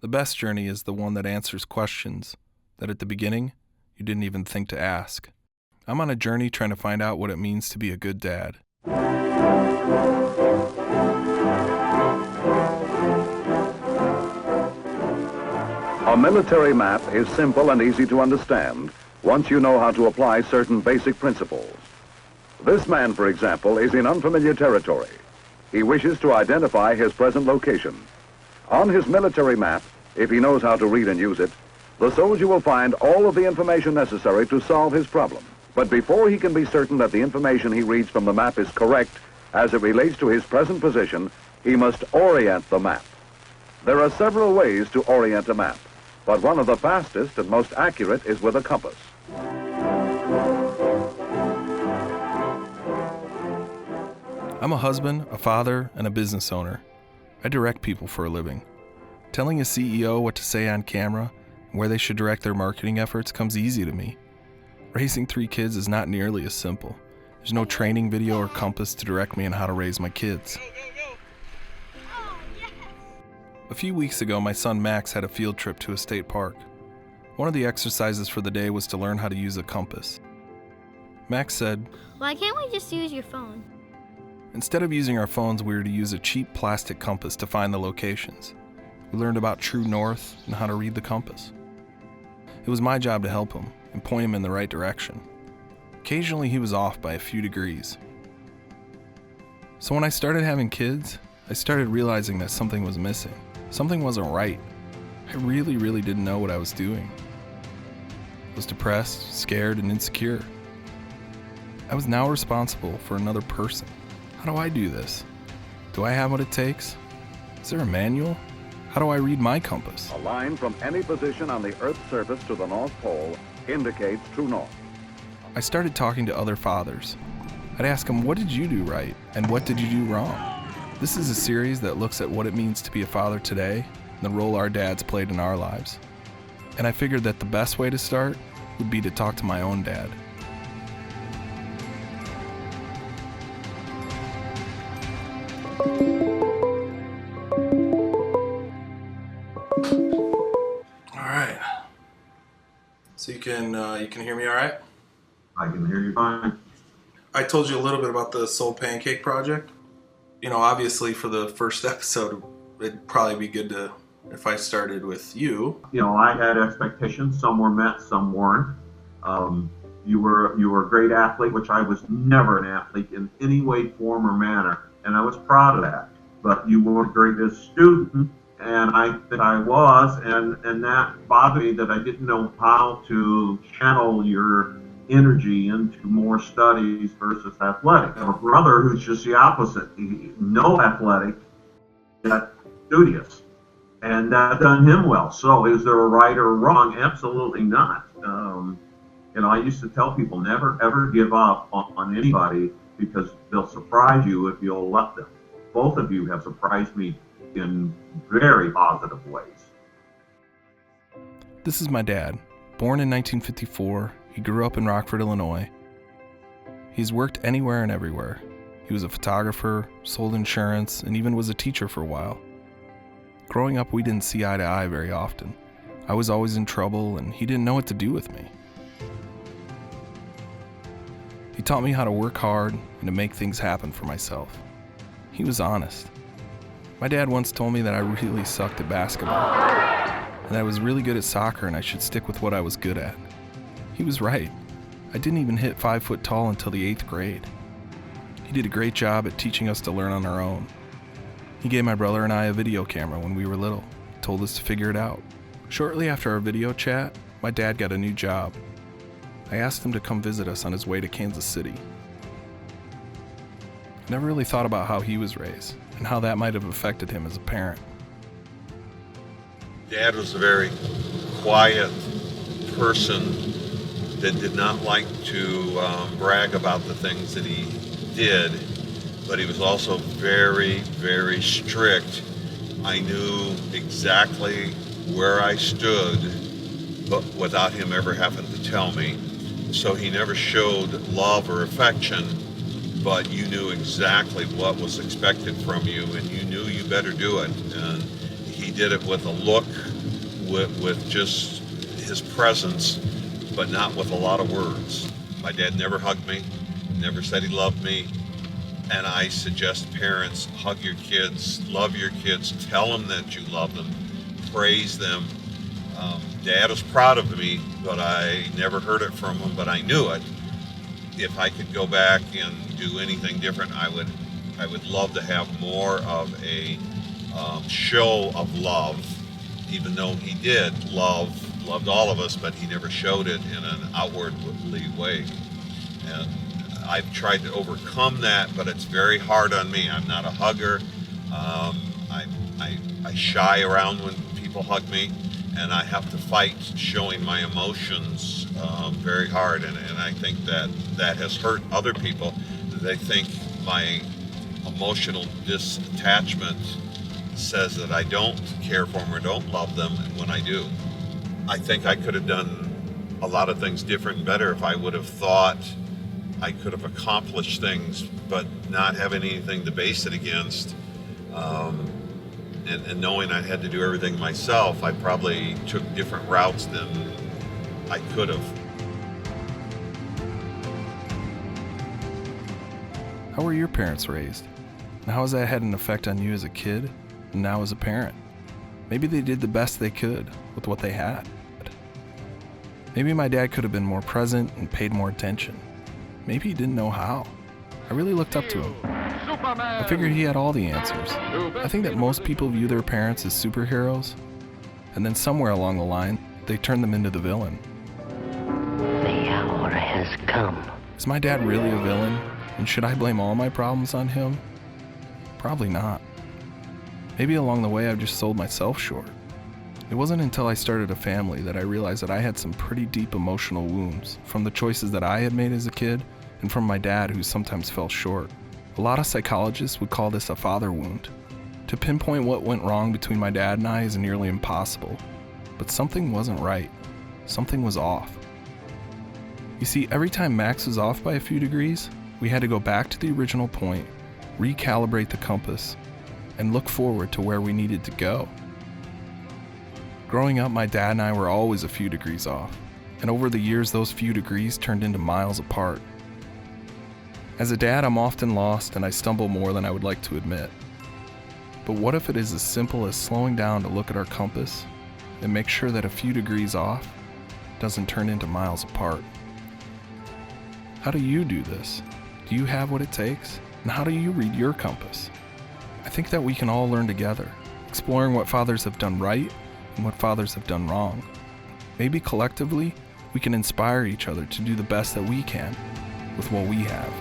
The best journey is the one that answers questions that at the beginning you didn't even think to ask. I'm on a journey trying to find out what it means to be a good dad. A military map is simple and easy to understand once you know how to apply certain basic principles. This man, for example, is in unfamiliar territory. He wishes to identify his present location. On his military map, if he knows how to read and use it, the soldier will find all of the information necessary to solve his problem. But before he can be certain that the information he reads from the map is correct as it relates to his present position, he must orient the map. There are several ways to orient a map, but one of the fastest and most accurate is with a compass. I'm a husband, a father, and a business owner. I direct people for a living. Telling a CEO what to say on camera and where they should direct their marketing efforts comes easy to me. Raising 3 kids is not nearly as simple. There's no training video or compass to direct me on how to raise my kids. A few weeks ago, my son Max had a field trip to a state park. One of the exercises for the day was to learn how to use a compass. Max said, "Why can't we just use your phone?" Instead of using our phones, we were to use a cheap plastic compass to find the locations. We learned about true north and how to read the compass. It was my job to help him and point him in the right direction. Occasionally he was off by a few degrees. So when I started having kids, I started realizing that something was missing. Something wasn't right. I really didn't know what I was doing. I was depressed, scared, and insecure. I was now responsible for another person. How do I do this? Do I have what it takes? Is there a manual? How do I read my compass? A line from any position on the Earth's surface to the North Pole indicates true north. I started talking to other fathers. I'd ask them, what did you do right and what did you do wrong? This is a series that looks at what it means to be a father today and the role our dads played in our lives. And I figured that the best way to start would be to talk to my own dad. All right. So you can hear me all right? I can hear you fine. I told you a little bit about the SoulPancake project. You know, obviously for the first episode, it'd probably be good if I started with you. You know, I had expectations. Some were met, some weren't. You were a great athlete, which I was never an athlete in any way, form, or manner, and I was proud of that. But you were the greatest student, and I think I was, and that bothered me that I didn't know how to channel your energy into more studies versus athletic. I have a brother who's just the opposite. No athletic, yet studious. And that done him well. So is there a right or wrong? Absolutely not. You know, I used to tell people never ever give up on anybody because they'll surprise you if you'll let them. Both of you have surprised me in very positive ways. This is my dad. Born in 1954, he grew up in Rockford, Illinois. He's worked anywhere and everywhere. He was a photographer, sold insurance, and even was a teacher for a while. Growing up, we didn't see eye to eye very often. I was always in trouble, and he didn't know what to do with me. He taught me how to work hard and to make things happen for myself. He was honest. My dad once told me that I really sucked at basketball, and I was really good at soccer and I should stick with what I was good at. He was right. I didn't even hit 5 foot tall until the 8th grade. He did a great job at teaching us to learn on our own. He gave my brother and I a video camera when we were little. He told us to figure it out. Shortly after our video chat, my dad got a new job. I asked him to come visit us on his way to Kansas City. I never really thought about how he was raised and how that might have affected him as a parent. Dad was a very quiet person that did not like to brag about the things that he did, but he was also very strict. I knew exactly where I stood, but without him ever having to tell me. So he never showed love or affection, but you knew exactly what was expected from you, and you knew you better do it. And he did it with a look, with just his presence, but not with a lot of words. My dad never hugged me, never said he loved me, and I suggest parents hug your kids, love your kids, tell them that you love them, praise them. Dad was proud of me, but I never heard it from him, but I knew it. If I could go back and do anything different, I would love to have more of a show of love, even though he did loved all of us, but he never showed it in an outwardly way. And I've tried to overcome that, but it's very hard on me. I'm not a hugger. I shy around when people hug me, and I have to fight showing my emotions very hard. And I think that has hurt other people. They think my emotional disattachment says that I don't care for them or don't love them, and when I do. I think I could have done a lot of things different and better if I would have thought I could have accomplished things, but not having anything to base it against, and knowing I had to do everything myself, I probably took different routes than I could have. How were your parents raised? And how has that had an effect on you as a kid and now as a parent? Maybe they did the best they could with what they had. Maybe my dad could have been more present and paid more attention. Maybe he didn't know how. I really looked up to him. I figured he had all the answers. I think that most people view their parents as superheroes, and then somewhere along the line, they turn them into the villain. The hour has come. Is my dad really a villain, and should I blame all my problems on him? Probably not. Maybe along the way I've just sold myself short. It wasn't until I started a family that I realized that I had some pretty deep emotional wounds from the choices that I had made as a kid and from my dad, who sometimes fell short. A lot of psychologists would call this a father wound. To pinpoint what went wrong between my dad and I is nearly impossible, but something wasn't right. Something was off. You see, every time Max was off by a few degrees, we had to go back to the original point, recalibrate the compass, and look forward to where we needed to go. Growing up, my dad and I were always a few degrees off, and over the years those few degrees turned into miles apart. As a dad, I'm often lost and I stumble more than I would like to admit. But what if it is as simple as slowing down to look at our compass and make sure that a few degrees off doesn't turn into miles apart? How do you do this? Do you have what it takes? And how do you read your compass? I think that we can all learn together, exploring what fathers have done right and what fathers have done wrong. Maybe collectively, we can inspire each other to do the best that we can with what we have.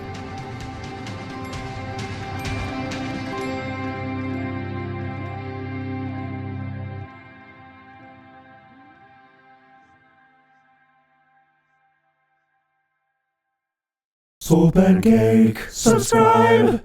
SoulPancake, subscribe!